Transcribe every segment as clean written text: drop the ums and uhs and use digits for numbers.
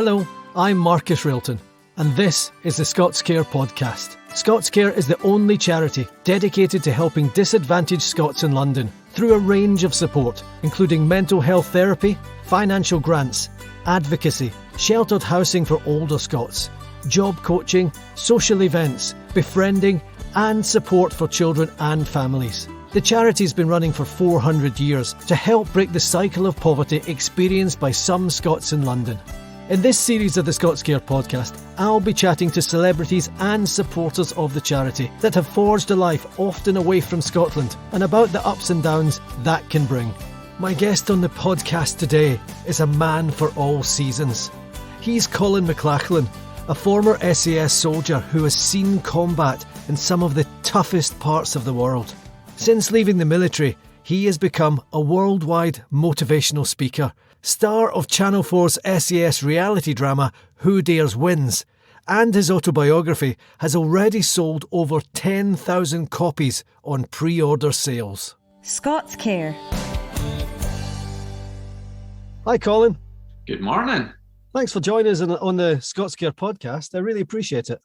Hello, I'm Marcus Railton, and this is the ScotsCare podcast. ScotsCare is the only charity dedicated to helping disadvantaged Scots in London through a range of support, including mental health therapy, financial grants, advocacy, sheltered housing for older Scots, job coaching, social events, befriending, and support for children and families. The charity's been running for 400 years to help break the cycle of poverty experienced by some Scots in London. In this series of the ScotsCare podcast, I'll be chatting to celebrities and supporters of the charity that have forged a life often away from Scotland and about the ups and downs that can bring. My guest on the podcast today is a man for all seasons. He's Colin Maclachlan, a former SAS soldier who has seen combat in some of the toughest parts of the world. Since leaving the military, he has become a worldwide motivational speaker, star of Channel 4's SAS reality drama Who Dares Wins, and his autobiography has already sold over 10,000 copies on pre-order sales. ScotsCare. Hi Colin. Good morning. Thanks for joining us on the ScotsCare podcast. I really appreciate it.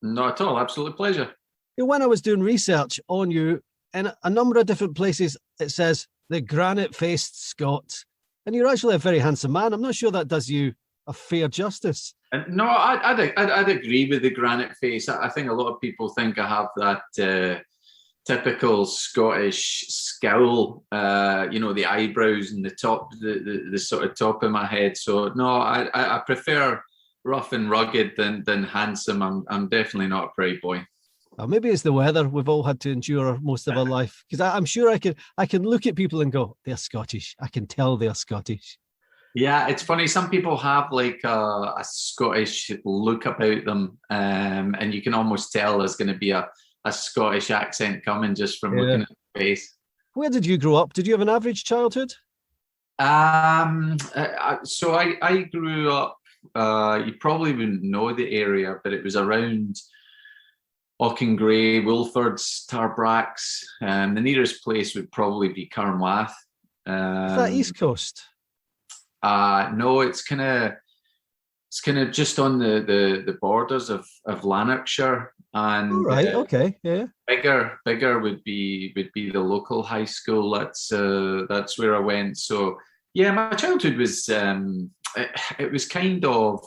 Not at all. Absolute pleasure. When I was doing research on you, in a number of different places, it says the granite-faced Scot. And you're actually a very handsome man. I'm not sure that does you a fair justice. No, I'd agree with the granite face. I think a lot of people think I have that typical Scottish scowl, the eyebrows and the top, the sort of top of my head. So no, I prefer rough and rugged than handsome. I'm definitely not a pretty boy. Well, maybe it's the weather we've all had to endure most of our life. Because I'm sure I can look at people and go, they're Scottish. I can tell they're Scottish. Yeah, it's funny. Some people have like a Scottish look about them, and you can almost tell there's going to be a Scottish accent coming just from looking at the face. Where did you grow up? Did you have an average childhood? So I grew up. You probably wouldn't know the area, but it was around Auchengray, Wolfords, Tarbracks. The nearest place would probably be Carnwath. Is that East Coast? No, it's kind of just on the borders of Lanarkshire. And okay, yeah. Bigger would be the local high school. That's where I went. So yeah, my childhood was it was kind of.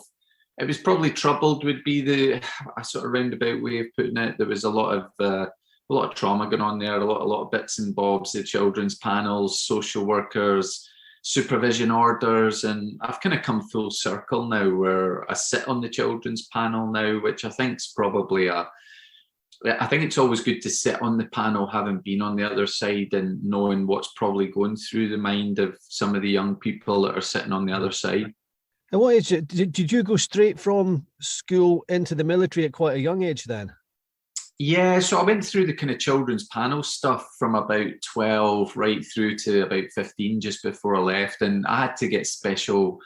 It was probably troubled would be the sort of roundabout way of putting it. There was a lot of trauma going on there, a lot of bits and bobs, the children's panels, social workers, supervision orders, and I've kind of come full circle now where I sit on the children's panel now, which I think is probably I think it's always good to sit on the panel having been on the other side and knowing what's probably going through the mind of some of the young people that are sitting on the other side. And what age did you go straight from school into the military at quite a young age then? Yeah, so I went through the kind of children's panel stuff from about 12 right through to about 15 just before I left. And I had to get special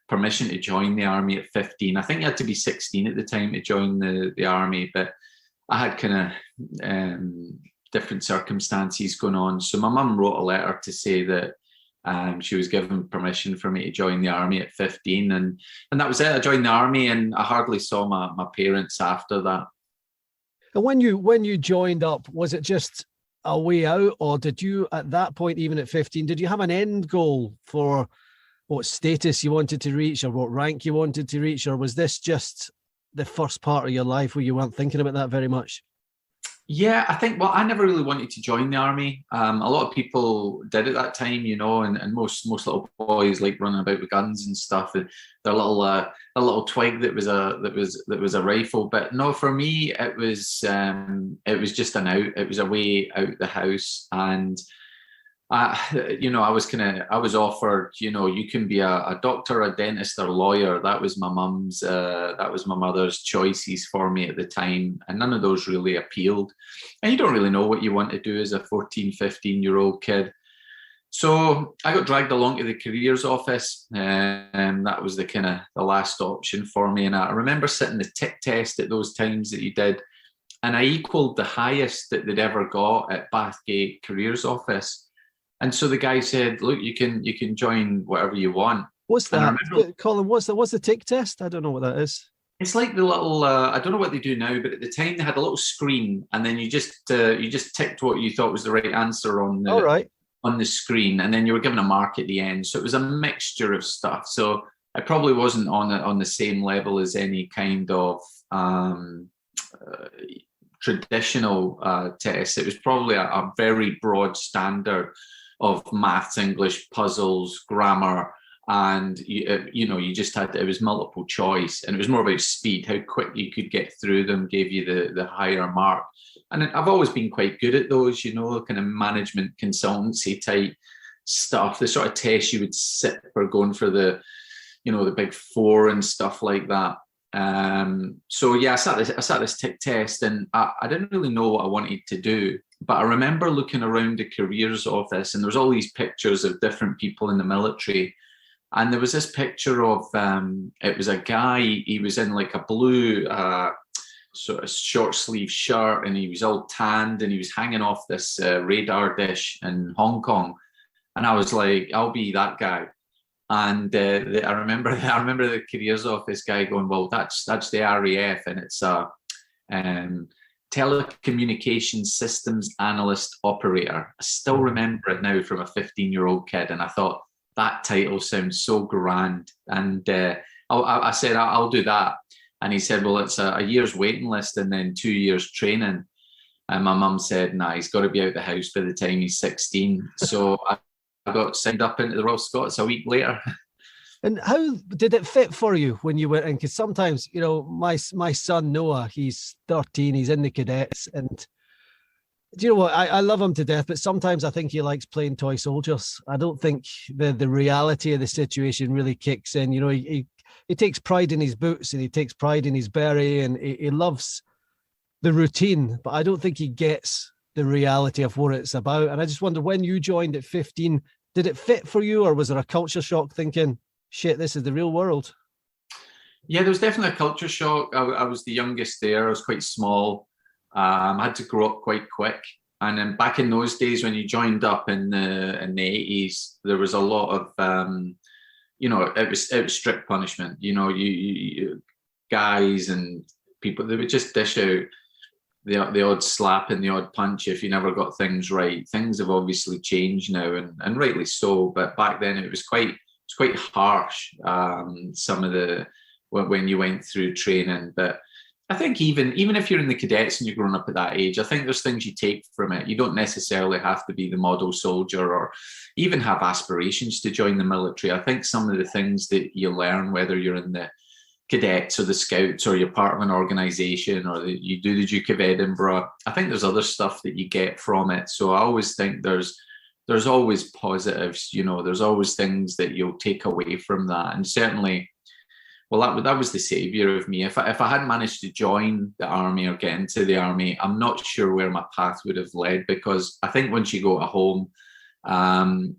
permission to join the army at 15. I think you had to be 16 at the time to join the army, but I had kind of different circumstances going on. So my mum wrote a letter to say that she was given permission for me to join the army at 15, and that was it. I joined the army, and I hardly saw my parents after that. And when you joined up, was it just a way out, or did you at that point, even at 15, did you have an end goal for what status you wanted to reach or what rank you wanted to reach, or was this just the first part of your life where you weren't thinking about that very much? Yeah, I think, I never really wanted to join the army. A lot of people did at that time, and most little boys like running about with guns and stuff, and their little twig that was a rifle. But no, for me, it was just an out. It was a way out the house, and I was offered, you can be a doctor, a dentist, or a lawyer. That was my mother's choices for me at the time. And none of those really appealed. And you don't really know what you want to do as a 14, 15-year-old kid. So I got dragged along to the careers office, and that was the last option for me. And I remember sitting the tick test at those times that you did, and I equaled the highest that they'd ever got at Bathgate careers office. And so the guy said, look, you can join whatever you want. What's And I that, remember Colin? What's the tick test? I don't know what that is. it's like the little I don't know what they do now, but at the time they had a little screen, and then you just ticked what you thought was the right answer All right. on the screen, and then you were given a mark at the end. So it was a mixture of stuff. So I probably wasn't on the same level as any kind of uh, traditional test. It was probably a very broad standard of maths, English, puzzles, grammar, and you just had it was multiple choice, and it was more about speed, how quick you could get through them gave you the higher mark. And I've always been quite good at those, kind of management consultancy type stuff, the sort of tests you would sit for going for the big four and stuff like that. So yeah, I sat this tick test, and I didn't really know what I wanted to do, but I remember looking around the careers office, and there was all these pictures of different people in the military. And there was this picture of it was a guy, he was in like a blue sort of short sleeve shirt, and he was all tanned, and he was hanging off this radar dish in Hong Kong. And I was like, I'll be that guy. And I remember the careers office guy going, well, that's the RAF, and it's a telecommunications systems analyst operator. I still remember it now from a 15-year-old kid, and I thought, that title sounds so grand. And I said, I'll do that. And he said, well, it's a year's waiting list and then 2 years training. And my mum said, nah, he's got to be out the house by the time he's 16. So I got signed up into the Royal Scots a week later. And how did it fit for you when you went in? Because sometimes, my son Noah, he's 13, he's in the cadets, and do you know what? I love him to death, but sometimes I think he likes playing toy soldiers. I don't think the reality of the situation really kicks in. He takes pride in his boots, and he takes pride in his beret, and he loves the routine, but I don't think he gets the reality of what it's about. And I just wonder, when you joined at 15, did it fit for you, or was there a culture shock thinking, shit, this is the real world? Yeah, there was definitely a culture shock. I was the youngest there. I was quite small. I had to grow up quite quick. And then back in those days, when you joined up in the 80s, there was a lot of, it was strict punishment. You guys and people, they would just dish out the odd slap and the odd punch if you never got things right. Things have obviously changed now, and rightly so. But back then, it was quite harsh. Some of when you went through training, but I think even if you're in the cadets and you're growing up at that age, I think there's things you take from it. You don't necessarily have to be the model soldier or even have aspirations to join the military. I think some of the things that you learn, whether you're in the cadets or the scouts or you're part of an organization or you do the Duke of Edinburgh, I think there's other stuff that you get from it. So I always think there's always positives, there's always things that you'll take away from that. And certainly, well, that was the saviour of me. If I hadn't managed to join the army or get into the army, I'm not sure where my path would have led, because I think once you go to home,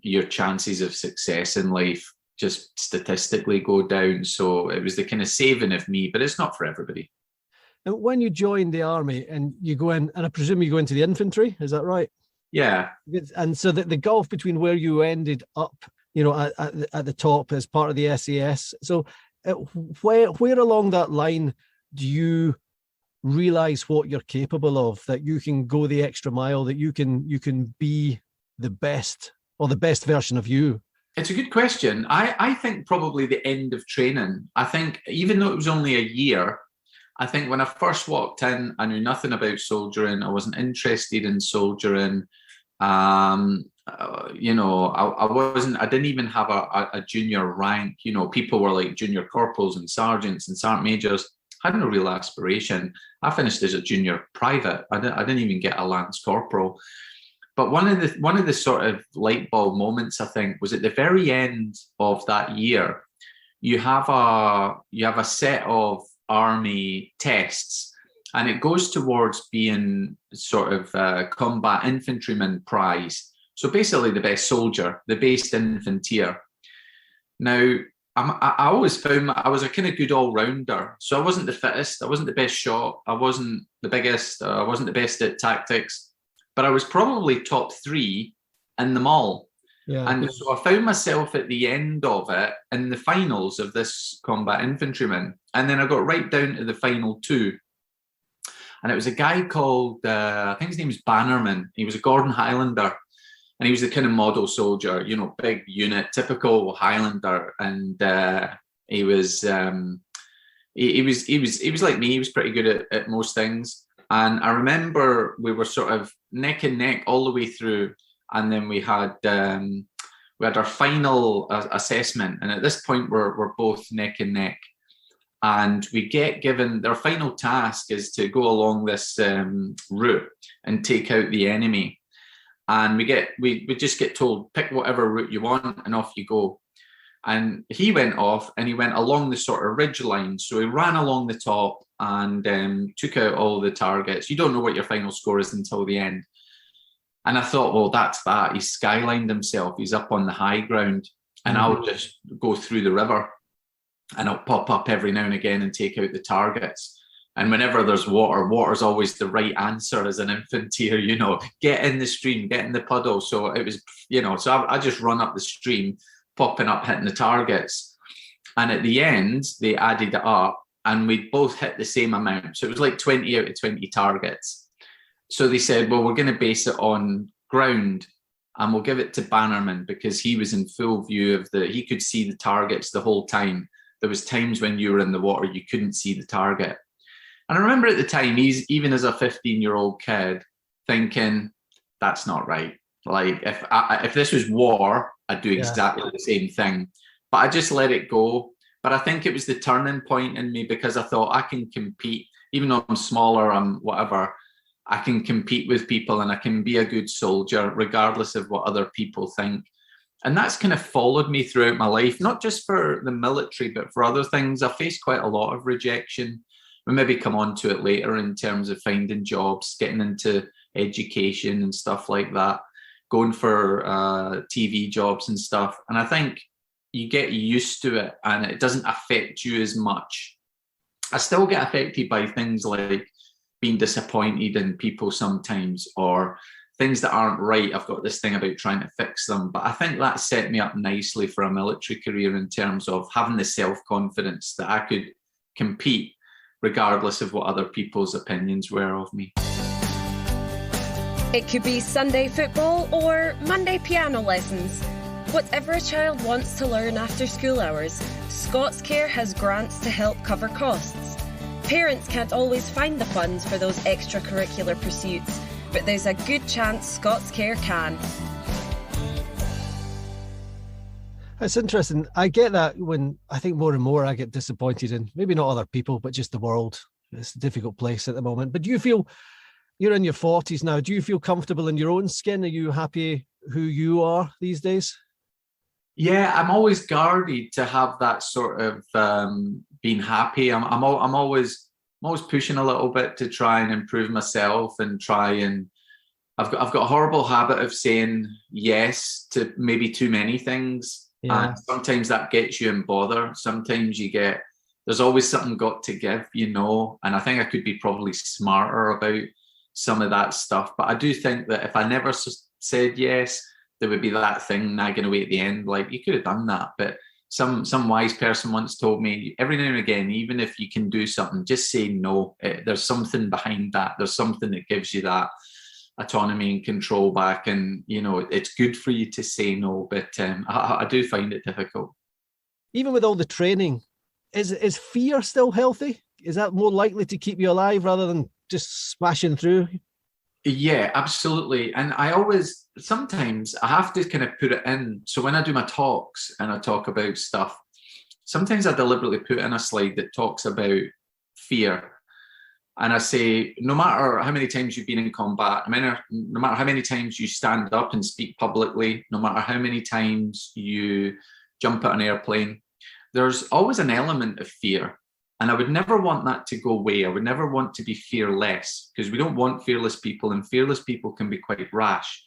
your chances of success in life just statistically go down. So it was the kind of saving of me, but it's not for everybody. And when you join the army and you go in, and I presume you go into the infantry, is that right? Yeah. And so the gulf between where you ended up, at the top as part of the SAS. So where along that line do you realize what you're capable of, that you can go the extra mile, that you can be the best or the best version of you? It's a good question. I think probably the end of training. I think even though it was only a year, I think when I first walked in, I knew nothing about soldiering. I wasn't interested in soldiering. I didn't even have a junior rank. People were like junior corporals and sergeants and sergeant majors. I had no real aspiration. I finished as a junior private. I didn't even get a lance corporal. But one of the sort of light bulb moments, I think, was at the very end of that year. You have a set of army tests, and it goes towards being sort of combat infantryman prize. So basically the best soldier, the best infanteer. Now, I always found I was a kind of good all-rounder. So I wasn't the fittest, I wasn't the best shot, I wasn't the biggest, I wasn't the best at tactics, but I was probably top 3 in them all. Yeah. And so I found myself at the end of it in the finals of this combat infantryman. And then I got right down to the final two. And it was a guy called, I think his name was Bannerman. He was a Gordon Highlander. And he was the kind of model soldier, you know, big unit, typical Highlander. And he was he was like me. He was pretty good at most things. And I remember we were sort of neck and neck all the way through. And then we had our final assessment. And at this point, we're both neck and neck. And we get given their final task is to go along this route and take out the enemy. And we just get told, pick whatever route you want and off you go. And he went off and he went along the sort of ridge line. So he ran along the top and took out all the targets. You don't know what your final score is until the end. And I thought, well, that's that. He's skylined himself. He's up on the high ground. And I'll just go through the river and I'll pop up every now and again and take out the targets. And whenever there's water, water's always the right answer as an infanteer, you know, get in the stream, get in the puddle. So it was, you know, so I just run up the stream, popping up, hitting the targets. And at the end, they added it up and we both hit the same amount. So it was like 20 out of 20 targets. So they said, well, we're going to base it on ground and we'll give it to Bannerman because he was in full view of he could see the targets the whole time. There was times when you were in the water, you couldn't see the target. And I remember at the time, even as a 15-year-old kid, thinking, that's not right. Like, if this was war, I'd do exactly the same thing. But I just let it go. But I think it was the turning point in me because I thought I can compete, even though I'm smaller, I'm whatever, I can compete with people and I can be a good soldier, regardless of what other people think. And that's kind of followed me throughout my life, not just for the military, but for other things. I faced quite a lot of rejection. We'll maybe come on to it later in terms of finding jobs, getting into education and stuff like that, going for TV jobs and stuff. And I think you get used to it and it doesn't affect you as much. I still get affected by things like being disappointed in people sometimes or things that aren't right. I've got this thing about trying to fix them. But I think that set me up nicely for a military career in terms of having the self-confidence that I could compete regardless of what other people's opinions were of me. It could be Sunday football or Monday piano lessons. Whatever a child wants to learn after school hours, ScotsCare has grants to help cover costs. Parents can't always find the funds for those extracurricular pursuits, but there's a good chance ScotsCare can. It's interesting. I get that when I think more and more I get disappointed in maybe not other people, but just the world. It's a difficult place at the moment. But do you feel, you're in your 40s now, do you feel comfortable in your own skin? Are you happy who you are these days? Yeah, I'm always guarded to have that sort of being happy. I'm always pushing a little bit to try and improve myself and try and I've got a horrible habit of saying yes to maybe too many things. Yeah. And sometimes that gets you in bother. Sometimes there's always something got to give, you know, and I think I could be probably smarter about some of that stuff. But I do think that if I never said yes, there would be that thing nagging away at the end. Like, you could have done that. But some wise person once told me, every now and again, even if you can do something, just say no. There's something behind that. There's something that gives you that autonomy and control back, and you know it's good for you to say no, but I do find it difficult. Even with all the training, is fear still healthy? Is that more likely to keep you alive rather than just smashing through? Yeah, absolutely. And sometimes I have to kind of put it in. So when I do my talks and I talk about stuff, sometimes I deliberately put in a slide that talks about fear. And I say, no matter how many times you've been in combat, no matter how many times you stand up and speak publicly, no matter how many times you jump out an airplane, there's always an element of fear. And I would never want that to go away. I would never want to be fearless, because we don't want fearless people, and fearless people can be quite rash,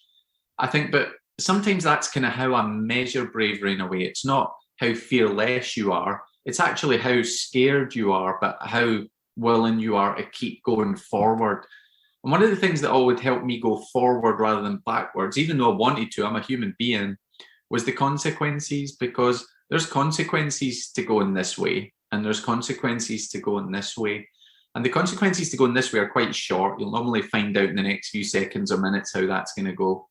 I think. But sometimes that's kind of how I measure bravery in a way. It's not how fearless you are. It's actually how scared you are, but how willing you are to keep going forward. And one of the things that always helped me go forward rather than backwards, even though I wanted to, I'm a human being, was the consequences, because there's consequences to going this way and there's consequences to going this way. And the consequences to going this way are quite short. You'll normally find out in the next few seconds or minutes how that's going to go.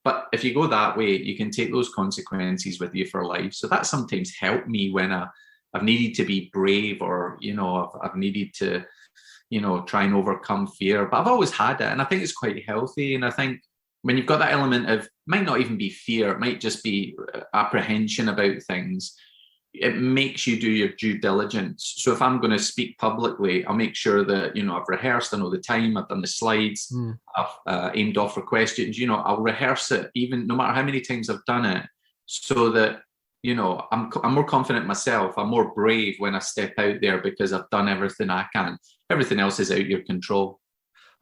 But if you go that way, you can take those consequences with you for life. So that sometimes helped me when I've needed to be brave, or, I've needed to, try and overcome fear. But I've always had it. And I think it's quite healthy. And I think when you've got that element of, might not even be fear, it might just be apprehension about things, it makes you do your due diligence. So if I'm going to speak publicly, I'll make sure that, I've rehearsed, I know the time, I've done the slides, I've aimed off for questions, I'll rehearse it, even no matter how many times I've done it, so that, I'm more confident myself. I'm more brave when I step out there because I've done everything I can. Everything else is out your control.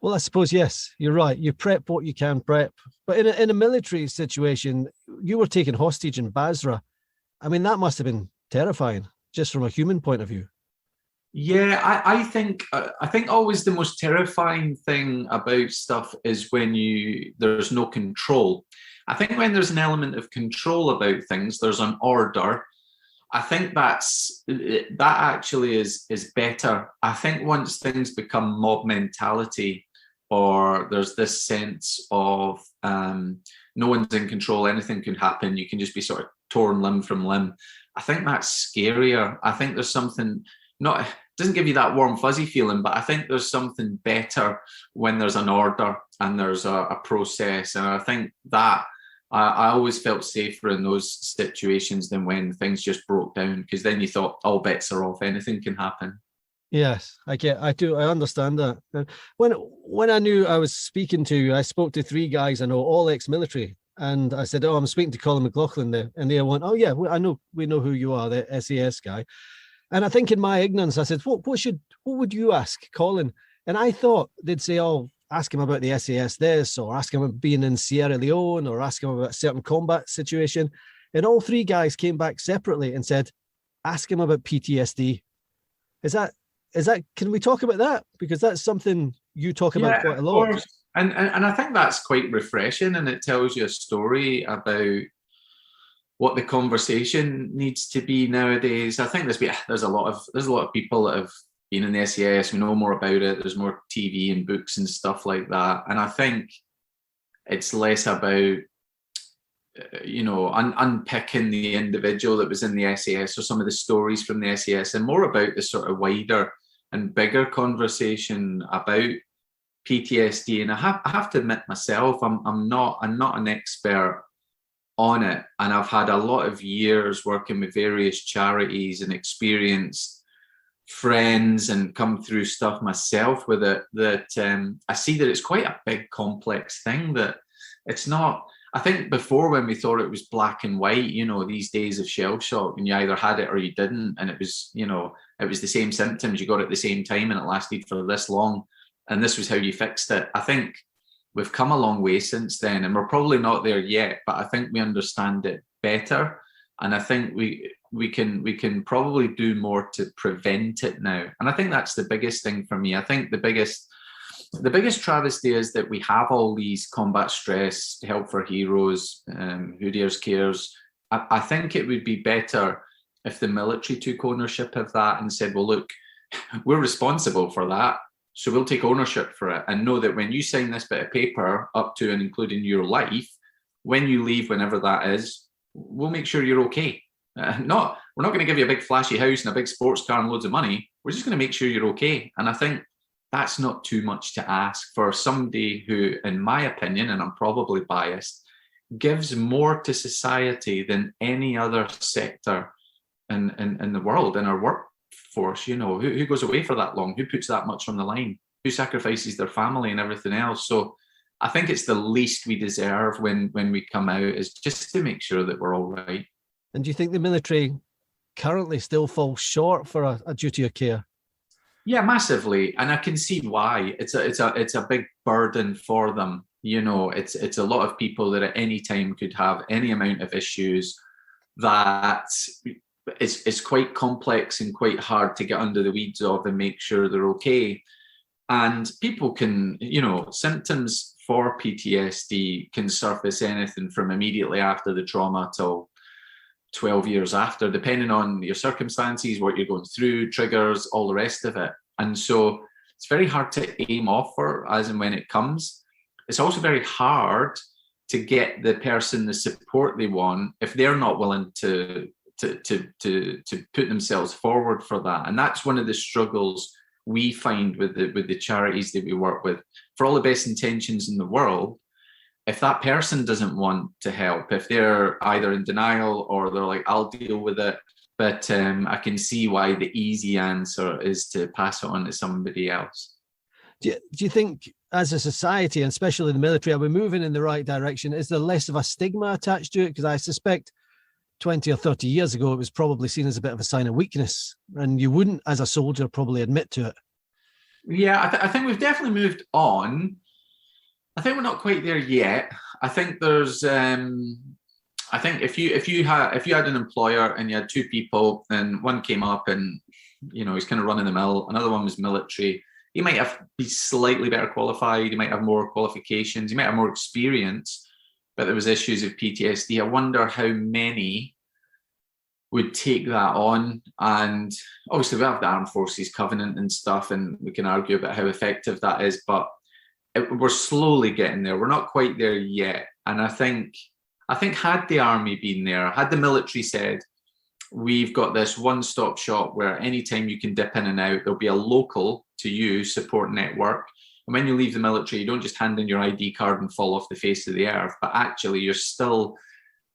Well, I suppose, yes, you're right. You prep what you can prep. But in a military situation, you were taken hostage in Basra. I mean, that must have been terrifying, just from a human point of view. Yeah, I think always the most terrifying thing about stuff is when there's no control. I think when there's an element of control about things, there's an order. I think that actually is better. I think once things become mob mentality, or there's this sense of no one's in control, anything can happen, you can just be sort of torn limb from limb, I think that's scarier. I think there's something, it doesn't give you that warm fuzzy feeling, but I think there's something better when there's an order and there's a process. And I think that I always felt safer in those situations than when things just broke down, because then you thought all bets are off, anything can happen. Yes, I understand that. When I knew I was speaking to, I spoke to 3 guys I know, all ex-military, and I said, "Oh, I'm speaking to Colin Maclachlan there," and they went, "Oh yeah, we know who you are, the SAS guy." And I think in my ignorance, I said, "What would you ask Colin?" And I thought they'd say, "Oh, ask him about the SAS this, or ask him about being in Sierra Leone, or ask him about a certain combat situation." And all 3 guys came back separately and said, "Ask him about PTSD." Is that? Can we talk about that? Because that's something you talk about quite a lot. And I think that's quite refreshing, and it tells you a story about what the conversation needs to be nowadays. I think there's a lot of people that have been in the SAS. We know more about it. There's more TV and books and stuff like that. And I think it's less about unpicking the individual that was in the SAS or some of the stories from the SAS, and more about the sort of wider and bigger conversation about PTSD. And I have to admit myself, I'm not an expert on it, and I've had a lot of years working with various charities and experienced friends and come through stuff myself with it, that I see that it's quite a big complex thing, that it's not. I think before, when we thought it was black and white, these days of shell shock, and you either had it or you didn't, and it was the same symptoms, you got it at the same time, and it lasted for this long, and this was how you fixed it. I think we've come a long way since then, and we're probably not there yet, but I think we understand it better, and I think we can probably do more to prevent it now. And I think that's the biggest thing for me. I think the biggest travesty is that we have all these combat stress, help for heroes, who dares cares. I think it would be better if the military took ownership of that and said, well, look, we're responsible for that, so we'll take ownership for it, and know that when you sign this bit of paper, up to and including your life, when you leave, whenever that is, we'll make sure you're okay. We're not going to give you a big flashy house and a big sports car and loads of money. We're just going to make sure you're okay. And I think that's not too much to ask for somebody who, in my opinion, and I'm probably biased, gives more to society than any other sector in the world, in our workforce. Who goes away for that long? Who puts that much on the line? Who sacrifices their family and everything else? So I think it's the least we deserve when we come out, is just to make sure that we're all right. And do you think the military currently still falls short for a duty of care? Yeah, massively, and I can see why. It's a big burden for them. It's a lot of people that at any time could have any amount of issues, that it's quite complex and quite hard to get under the weeds of and make sure they're okay. And people can, symptoms for PTSD can surface anything from immediately after the trauma till 12 years after, depending on your circumstances, what you're going through, triggers, all the rest of it. And so it's very hard to aim off for as and when it comes. It's also very hard to get the person the support they want if they're not willing to put themselves forward for that. And that's one of the struggles we find with the charities that we work with. For all the best intentions in the world, if that person doesn't want to help, if they're either in denial or they're like, I'll deal with it, but I can see why the easy answer is to pass it on to somebody else. Do you think as a society, and especially the military, are we moving in the right direction? Is there less of a stigma attached to it? Because I suspect 20 or 30 years ago, it was probably seen as a bit of a sign of weakness, and you wouldn't, as a soldier, probably admit to it. Yeah, I think we've definitely moved on. I think we're not quite there yet. I think there's, I think if you had an employer and you had two people, and one came up and he's kind of running the mill, another one was military, he might be slightly better qualified, he might have more qualifications, he might have more experience, but there was issues of PTSD. I wonder how many would take that on. And obviously we have the Armed Forces Covenant and stuff, and we can argue about how effective that is, but we're slowly getting there. We're not quite there yet. And I think had the army been there, had the military said, we've got this one-stop shop where anytime you can dip in and out, there'll be a local to you support network. And when you leave the military, you don't just hand in your ID card and fall off the face of the earth, but actually you're still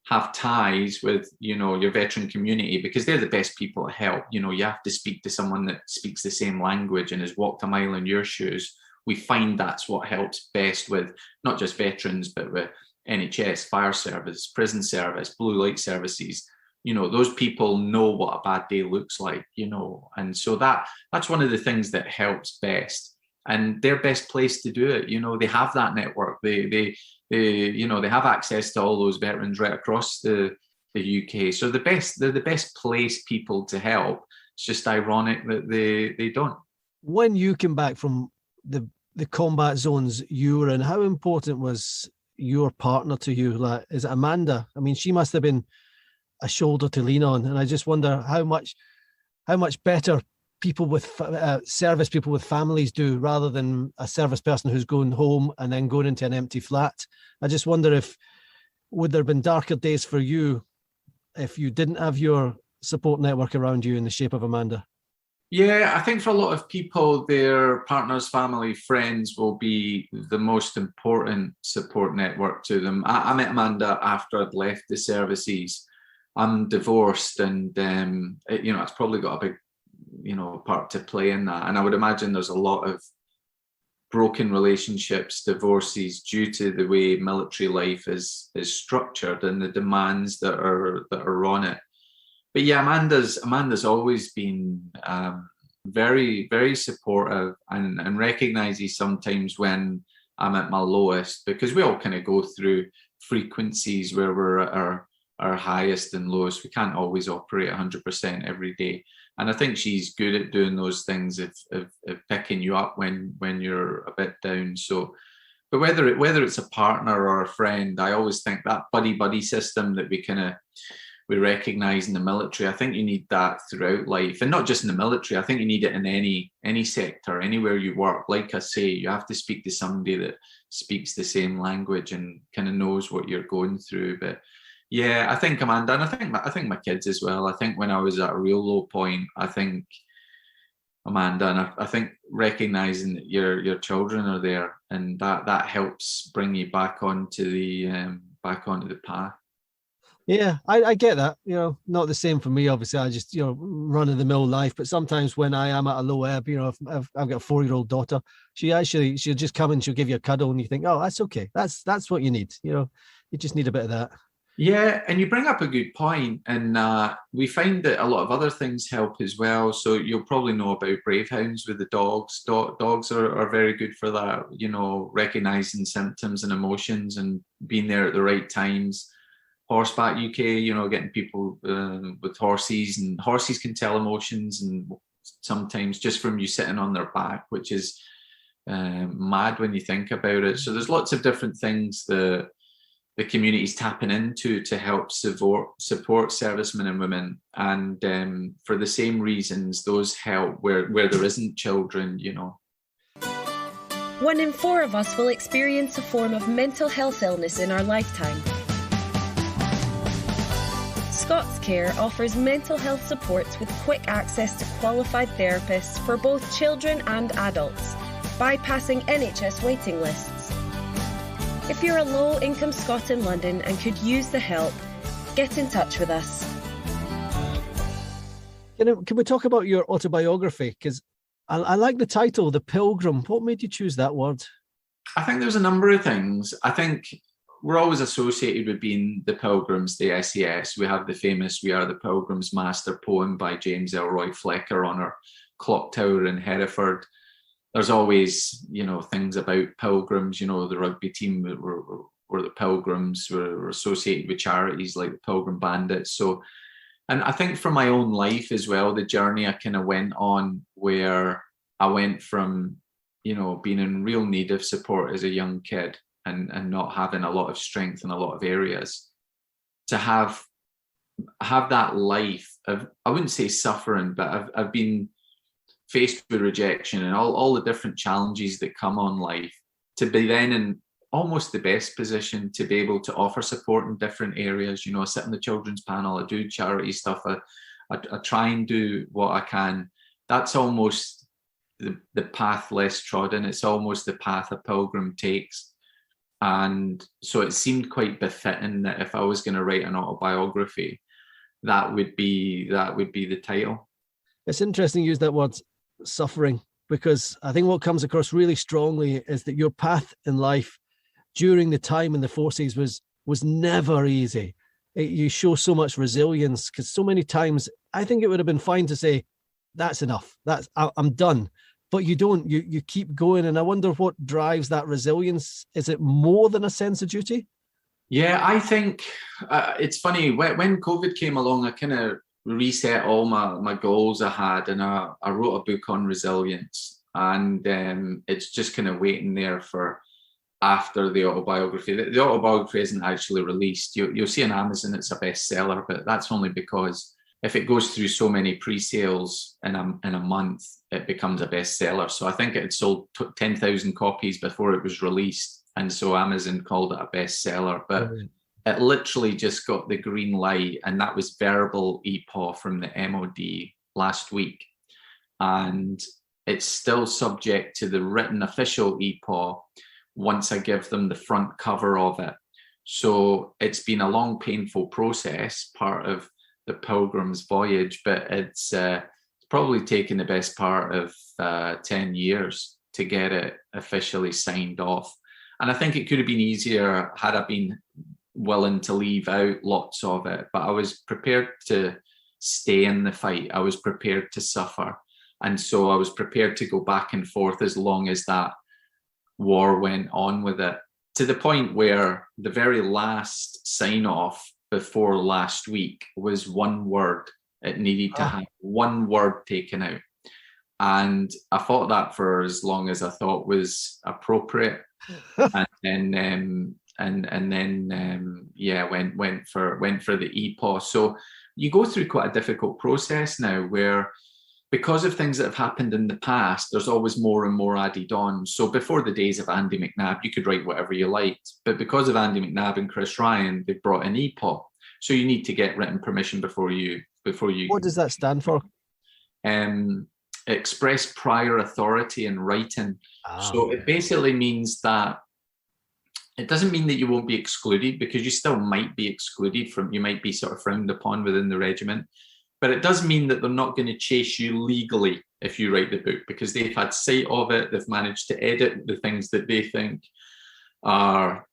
have ties with, your veteran community, because they're the best people to help. You have to speak to someone that speaks the same language and has walked a mile in your shoes. We find that's what helps best with not just veterans, but with NHS, fire service, prison service, blue light services. Those people know what a bad day looks like, and so that's one of the things that helps best. And they're best placed to do it. They have that network. They have access to all those veterans right across the UK. So they're the best placed people to help. It's just ironic that they don't. When you came back from the combat zones you were in, how important was your partner to you? Like, is it Amanda? I mean, she must have been a shoulder to lean on, and I just wonder how much better people with service people with families do, rather than a service person who's going home and then going into an empty flat. I just wonder would there have been darker days for you if you didn't have your support network around you in the shape of Amanda? Yeah, I think for a lot of people, their partners, family, friends will be the most important support network to them. I met Amanda after I'd left the services. I'm divorced, and it's probably got a big, part to play in that. And I would imagine there's a lot of broken relationships, divorces, due to the way military life is structured and the demands that are on it. But yeah, Amanda's always been very, very supportive, and recognizes sometimes when I'm at my lowest, because we all kind of go through frequencies where we're at our highest and lowest. We can't always operate 100% every day. And I think she's good at doing those things of picking you up when you're a bit down. So, but whether it's a partner or a friend, I always think that buddy system that we recognize in the military, I think you need that throughout life, and not just in the military. I think you need it in any sector, anywhere you work. Like I say, you have to speak to somebody that speaks the same language and kind of knows what you're going through. But yeah, I think Amanda, and I think my kids as well. I think when I was at a real low point, I think Amanda, and I think recognizing that your children are there, and that helps bring you back onto the path. Yeah, I get that. Not the same for me. Obviously, I just run of the mill life. But sometimes when I am at a low ebb, if I've got a 4-year-old daughter, she'll just come and she'll give you a cuddle, and you think, oh, that's okay. That's what you need. You just need a bit of that. Yeah, and you bring up a good point, and we find that a lot of other things help as well. So you'll probably know about brave hounds with the dogs. Dogs are very good for that, recognizing symptoms and emotions and being there at the right times. Horseback UK, getting people with horses, and horses can tell emotions, and sometimes just from you sitting on their back, which is mad when you think about it. So there's lots of different things the community's tapping into to help support servicemen and women, and for the same reasons, those help where there isn't children, 1 in 4 of us will experience a form of mental health illness in our lifetime. ScotsCare offers mental health supports with quick access to qualified therapists for both children and adults, bypassing NHS waiting lists. If you're a low-income Scot in London and could use the help, get in touch with us. Can we talk about your autobiography? Because I like the title, The Pilgrim. What made you choose that word? I think there's a number of things. I think we're always associated with being the Pilgrims, the SES. We have the famous We Are the Pilgrims Master poem by James Elroy Flecker on our clock tower in Hereford. There's always, things about pilgrims, the rugby team were the Pilgrims, we're associated with charities like the Pilgrim Bandits. So, and I think for my own life as well, the journey I kind of went on where I went from, being in real need of support as a young kid and not having a lot of strength in a lot of areas, to have that life of, I wouldn't say suffering, but I've been faced with rejection and all the different challenges that come on life, to be then in almost the best position to be able to offer support in different areas. I sit on the children's panel, I do charity stuff, I try and do what I can. That's almost the path less trodden. It's almost the path a pilgrim takes. And so it seemed quite befitting that if I was going to write an autobiography, that would be the title. It's interesting you use that word, suffering, because I think what comes across really strongly is that your path in life during the time in the forces was never easy. You show so much resilience, because so many times I think it would have been fine to say, that's enough, I'm done. But you don't, you keep going. And I wonder what drives that resilience. Is it more than a sense of duty? Yeah, I think it's funny. When COVID came along, I kind of reset all my goals I had, and I wrote a book on resilience, and it's just kind of waiting there for after the autobiography. The autobiography isn't actually released. You'll see on Amazon it's a bestseller, but that's only because if it goes through so many pre-sales in a month, it becomes a bestseller. So I think it had sold 10,000 copies before it was released, and so Amazon called it a bestseller. But it literally just got the green light, and that was verbal EPAW from the MOD last week. And it's still subject to the written official EPAW once I give them the front cover of it. So it's been a long, painful process, part of the Pilgrim's voyage, but it's probably taken the best part of 10 years to get it officially signed off. And I think it could have been easier had I been willing to leave out lots of it, but I was prepared to stay in the fight. I was prepared to suffer. And so I was prepared to go back and forth as long as that war went on with it, to the point where the very last sign off before last week was one word. It needed to have one word taken out. And I fought that for as long as I thought was appropriate. And then went for the EPAW. So you go through quite a difficult process now, where because of things that have happened in the past, there's always more and more added on. So before the days of Andy McNabb, you could write whatever you liked, but because of Andy McNabb and Chris Ryan, they brought in EPAW. So you need to get written permission before you. What does that stand for? Express prior authority in writing. So it basically means that it doesn't mean that you won't be excluded, because you still might be excluded you might be sort of frowned upon within the regiment. But it does mean that they're not going to chase you legally if you write the book, because they've had sight of it. They've managed to edit the things that they think are,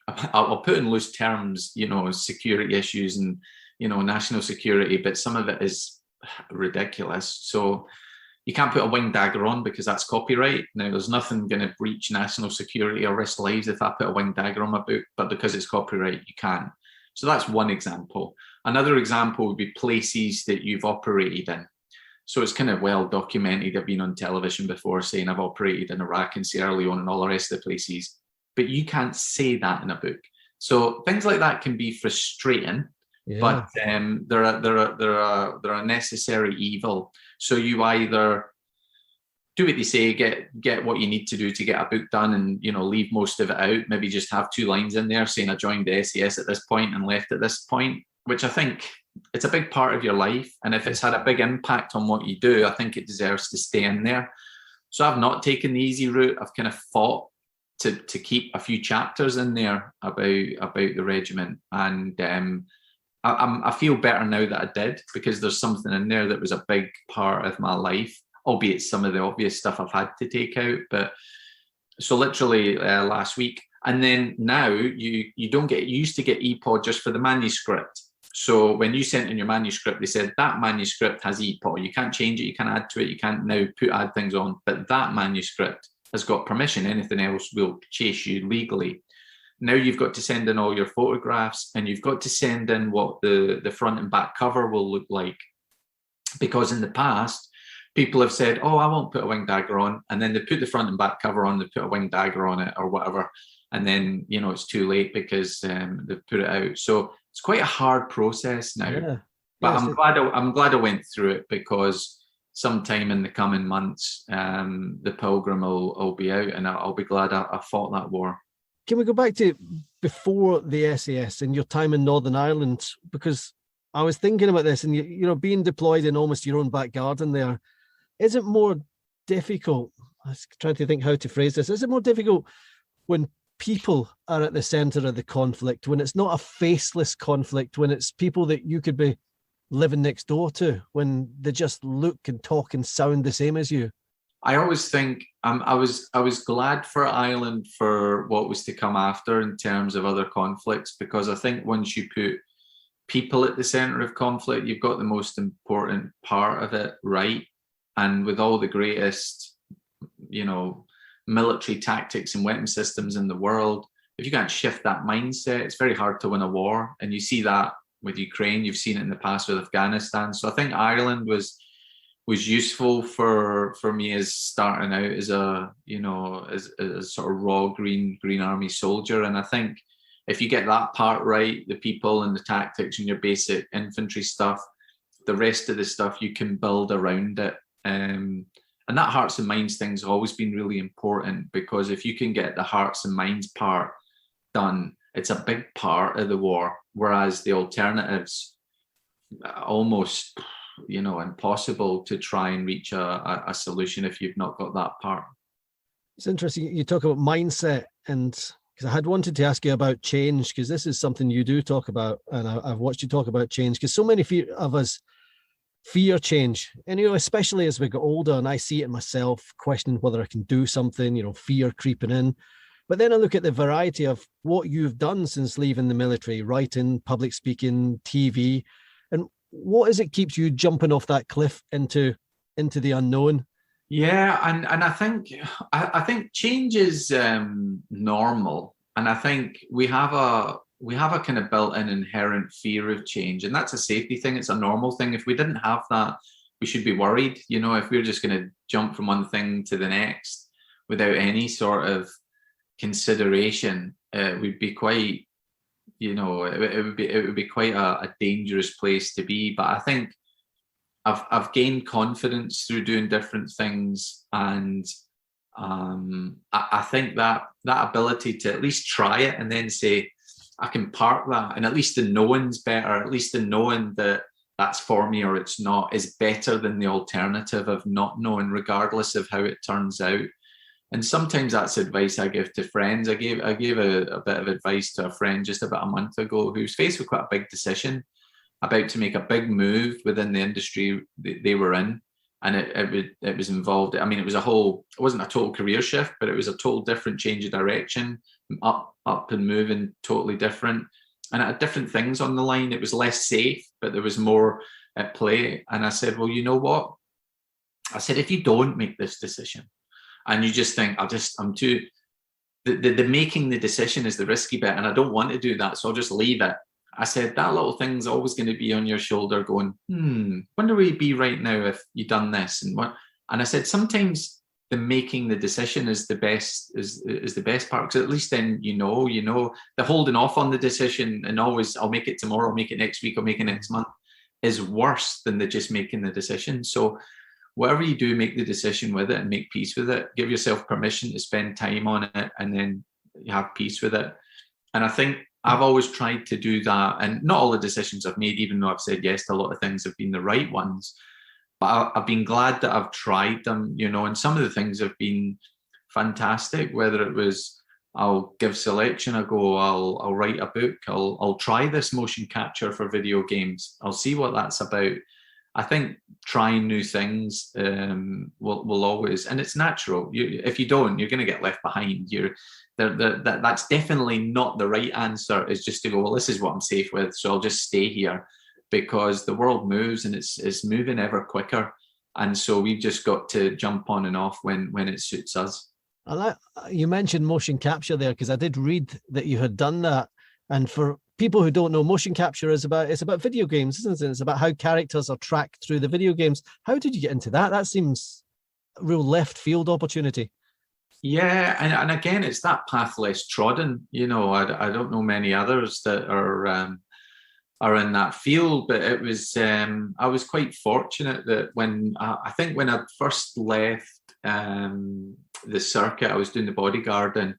I'll put in loose terms, security issues and, national security, but some of it is ridiculous. So you can't put a winged dagger on because that's copyright. Now, there's nothing going to breach national security or risk lives if I put a winged dagger on my book, but because it's copyright, you can. So that's one example. Another example would be places that you've operated in. So it's kind of well documented. I've been on television before saying I've operated in Iraq and Sierra Leone and all the rest of the places. But you can't say that in a book. So things like that can be frustrating, but they're a necessary evil. So you either do what they say, get what you need to do to get a book done, and leave most of it out. Maybe just have 2 lines in there saying I joined the SAS at this point and left at this point, which I think it's a big part of your life. And if it's had a big impact on what you do, I think it deserves to stay in there. So I've not taken the easy route. I've kind of fought to keep a few chapters in there about the regiment, and I feel better now that I did, because there's something in there that was a big part of my life, albeit some of the obvious stuff I've had to take out. But so literally last week, and then now you used to get EPOD just for the manuscript. So when you sent in your manuscript, they said that manuscript has EPOD. You can't change it, you can't add to it, you can't now add things on, but that manuscript has got permission. Anything else will chase you legally. Now you've got to send in all your photographs, and you've got to send in what the front and back cover will look like. Because in the past, people have said, oh, I won't put a wing dagger on. And then they put the front and back cover on, they put a wing dagger on it or whatever. And then, it's too late because they've put it out. So it's quite a hard process now. Yeah. But I'm glad I went through it, because sometime in the coming months, the Pilgrim will be out, and I'll be glad I fought that war. Can we go back to before the SAS and your time in Northern Ireland? Because I was thinking about this, and being deployed in almost your own back garden there, is it more difficult? I was trying to think how to phrase this. Is it more difficult when people are at the center of the conflict, when it's not a faceless conflict, when it's people that you could be living next door to, when they just look and talk and sound the same as you? I always think I was glad for Ireland for what was to come after in terms of other conflicts, because I think once you put people at the center of conflict, you've got the most important part of it right. And with all the greatest, military tactics and weapon systems in the world, if you can't shift that mindset, it's very hard to win a war. And you see that with Ukraine, you've seen it in the past with Afghanistan. So I think Ireland was useful for me as starting out as a sort of raw green army soldier. And I think if you get that part right, the people and the tactics and your basic infantry stuff, the rest of the stuff you can build around it. And that hearts and minds thing's always been really important, because if you can get the hearts and minds part done, it's a big part of the war. Whereas the alternatives, almost, impossible to try and reach a solution if you've not got that part. It's interesting you talk about mindset, and because I had wanted to ask you about change, because this is something you do talk about, and I've watched you talk about change, because so many of us fear change, and especially as we get older, and I see it myself, questioning whether I can do something, fear creeping in. But then I look at the variety of what you've done since leaving the military: writing, public speaking, TV, and what is it keeps you jumping off that cliff into the unknown? Yeah, and I think change is normal, and I think we have a kind of built-in inherent fear of change, and that's a safety thing. It's a normal thing. If we didn't have that, we should be worried. If we're just going to jump from one thing to the next without any sort of consideration, we'd be quite, it would be quite a dangerous place to be. But I think I've gained confidence through doing different things, and I think that ability to at least try it and then say, I can park that, and at least the knowing's better, at least the knowing that that's for me or it's not is better than the alternative of not knowing, regardless of how it turns out. And sometimes that's advice I give to friends. I gave a bit of advice to a friend just about a month ago who was faced with quite a big decision, about to make a big move within the industry they were in. And it was involved. I mean, it wasn't a total career shift, but it was a total different change of direction, up and moving totally different. And it had different things on the line. It was less safe, but there was more at play. And I said, well, you know what? I said, if you don't make this decision and you just think, the making the decision is the risky bit, and I don't want to do that, so I'll just leave it. I said, that little thing's always going to be on your shoulder going, wonder where you'd be right now if you'd done this. And I said, sometimes the making the decision is the best, is the best part, because at least then you know, the holding off on the decision and always, I'll make it tomorrow, I'll make it next week, I'll make it next month, is worse than the just making the decision. So whatever you do, make the decision with it and make peace with it. Give yourself permission to spend time on it, and then you have peace with it. And I think I've always tried to do that. And not all the decisions I've made, even though I've said yes to a lot of things, have been the right ones. But I've been glad that I've tried them, and some of the things have been fantastic, whether it was I'll give selection a go, I'll write a book, I'll try this motion capture for video games, I'll see what that's about. I think trying new things will always, and it's natural. If you don't, you're going to get left behind. That's definitely not the right answer, is just to go, well, this is what I'm safe with, so I'll just stay here, because the world moves and it's moving ever quicker. And so we've just got to jump on and off when it suits us. You mentioned motion capture there, because I did read that you had done that. And for people who don't know, motion capture is about video games, isn't it? It's about how characters are tracked through the video games. How did you get into that? That seems a real left field opportunity. Yeah, and again, it's that path less trodden. I don't know many others that are in that field, but it was I was quite fortunate that when I first left the circuit, I was doing the bodyguard, and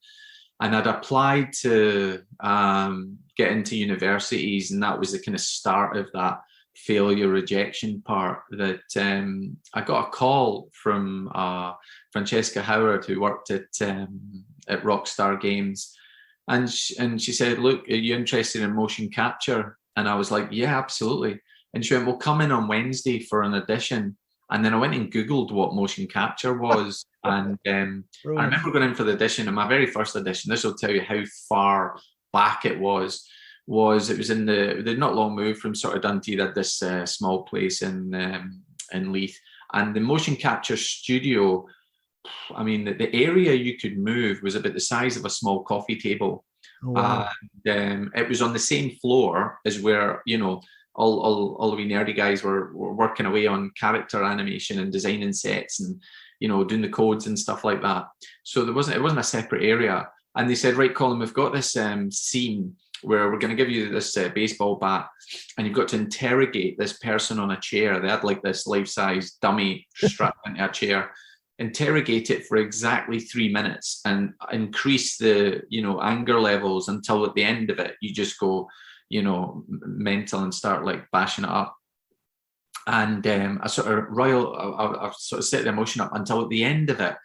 I'd applied to get into universities, and that was the kind of start of that failure rejection part, that I got a call from Francesca Howard, who worked at Rockstar Games, and she said, look, are you interested in motion capture? And I was like, yeah, absolutely. And she went, well, come in on Wednesday for an audition. And then I went and Googled what motion capture was. And I remember going in for the audition, and my very first audition, this will tell you how far back it was it was in they'd not long moved from sort of Dundee. They had this small place in Leith. And the motion capture studio, I mean, the area you could move was about the size of a small coffee table. Oh, wow. And it was on the same floor as where, all the wee nerdy guys were working away on character animation and designing sets and, doing the codes and stuff like that. So it wasn't a separate area. And they said, right, Colin, we've got this scene where we're going to give you this baseball bat, and you've got to interrogate this person on a chair. They had like this life-size dummy strapped into a chair. Interrogate it for exactly 3 minutes and increase the anger levels until at the end of it you just go mental and start like bashing it up. And I sort of set the emotion up until at the end of it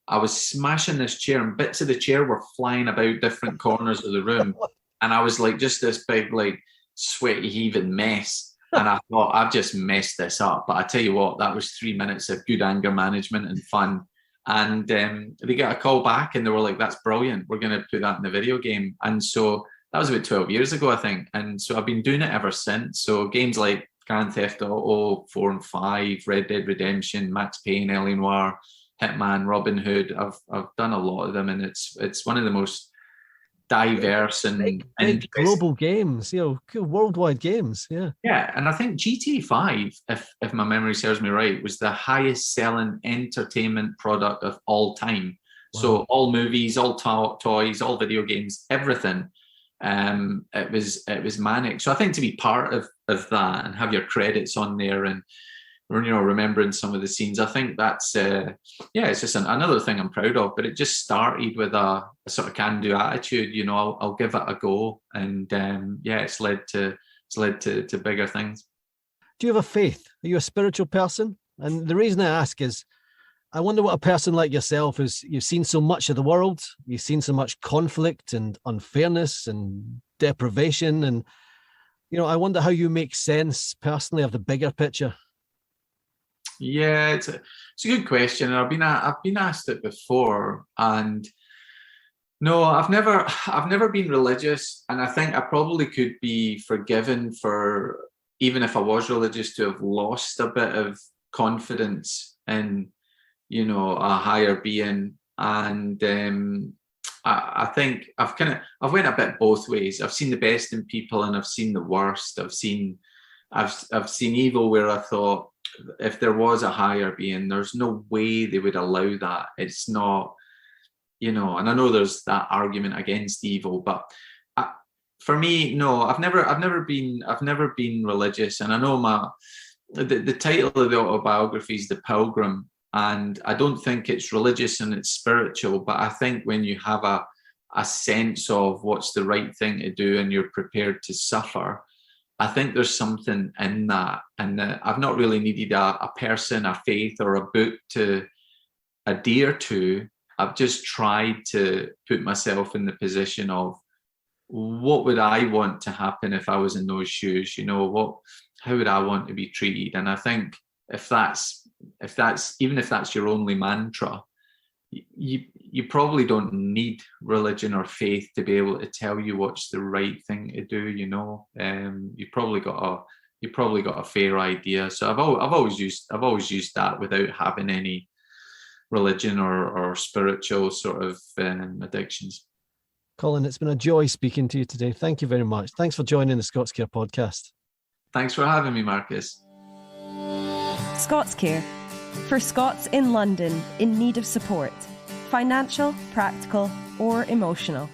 I was smashing this chair, and bits of the chair were flying about different corners of the room, and I was like just this big like sweaty heaving mess. And I thought, I've just messed this up. But I tell you what, that was 3 minutes of good anger management and fun. And they got a call back, and they were like, that's brilliant. We're going to put that in the video game. And so that was about 12 years ago, I think. And so I've been doing it ever since. So games like Grand Theft Auto 4 and 5, Red Dead Redemption, Max Payne, L.A. Noire, Hitman, Robin Hood. I've done a lot of them, and it's one of the most diverse and big global games, worldwide games. Yeah, and I think GTA 5, if my memory serves me right, was the highest selling entertainment product of all time. Wow. So all movies, all toys, all video games, everything. It was manic. So I think to be part of that and have your credits on there and remembering some of the scenes, I think that's it's just another thing I'm proud of. But it just started with a sort of can-do attitude. I'll give it a go, and it's led to bigger things. Do you have a faith? Are you a spiritual person? And the reason I ask is, I wonder what a person like yourself is. You've seen so much of the world, you've seen so much conflict and unfairness and deprivation, and I wonder how you make sense personally of the bigger picture. Yeah, it's a good question. I've been asked it before, and no, I've never been religious, and I think I probably could be forgiven for, even if I was religious, to have lost a bit of confidence in a higher being. And I think I've went a bit both ways. I've seen the best in people and I've seen the worst. I've seen evil where I thought if there was a higher being, there's no way they would allow that. It's not, and I know there's that argument against evil, but for me, no, I've never been religious, and I know the title of the autobiography is The Pilgrim, and I don't think it's religious and it's spiritual, but I think when you have a sense of what's the right thing to do and you're prepared to suffer, I think there's something in that. And I've not really needed a person, a faith, or a book to adhere to. I've just tried to put myself in the position of what would I want to happen if I was in those shoes? How would I want to be treated? And I think if that's even if that's your only mantra, you probably don't need religion or faith to be able to tell you what's the right thing to do. You probably got a fair idea. So I've always used that without having any religion or spiritual sort of addictions. Colin, it's been a joy speaking to you today. Thank you very much. Thanks for joining the ScotsCare podcast. Thanks for having me, Marcus. ScotsCare, for Scots in London in need of support, financial, practical, or emotional.